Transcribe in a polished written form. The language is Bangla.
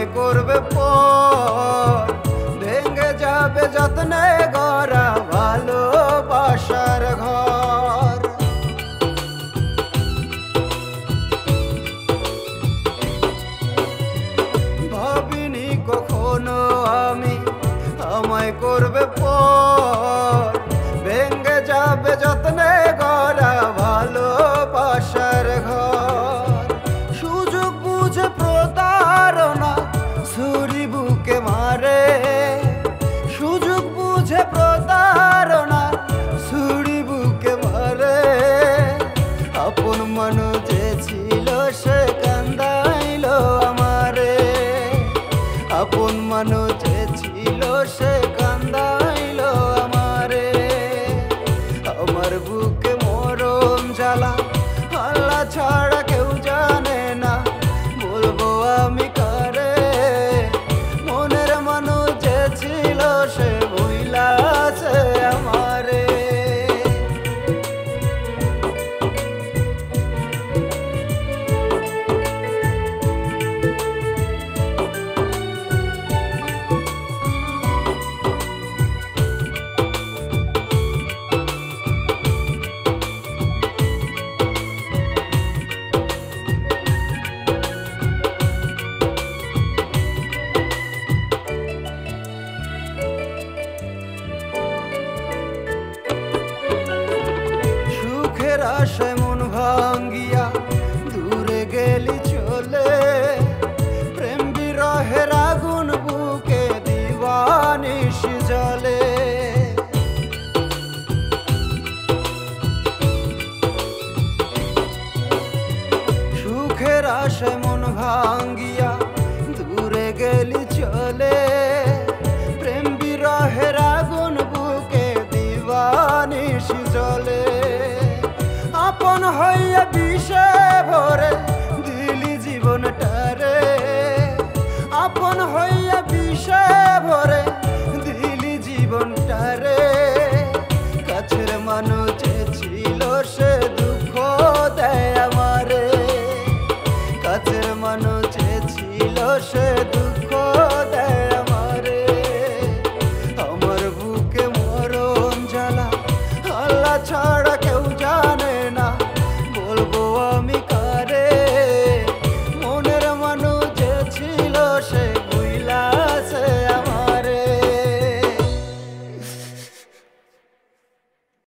আমায় করবে পর, ভেঙে যাবে যত্নে গড়া ভালোবাসার ঘর। ভাবিনি কখনো আমি আমায় করবে পর, ভেঙে যাবে যত্নে গড়া ভালোবাসার ঘর। সুযোগ বুঝে প্রতারণা ছুরি বুকে মারে, সুযোগ বুঝে প্রতারণা ছুরি বুকে মারে। আপন মানুষ যে ছিল সে কান্দাইল আমারে, আপন মানুষ যে ছিল সে কান্দাইল আমারে। আমার বুকে মরণ জ্বালা আল্লাহ ছাড়া কেউ জানে না, বলবো আমি কারে। মনের মানুষ যে ছিল সে ভুইলা আছে আমারে। আশায় মন ভাঙ্গিয়া দূরে গেলি চলে, প্রেম বিরহের আগুন বুকে দিবানিশি জ্বলে। সুখের আশায় মন ভাঙ্গিয়া দূরে গেলি চলে, প্রেম বিরহের আগুন বুকে দিবানিশি জ্বলে। আপন হইয়া বিষে ভরে দিলি জীবনটারে, আপন হইয়া বিষে ভরে দিলি জীবনটারে। কাছের মানুষ যে ছিল সে দুঃখ দেয় আমারে, কাছের মানুষ যে ছিল সে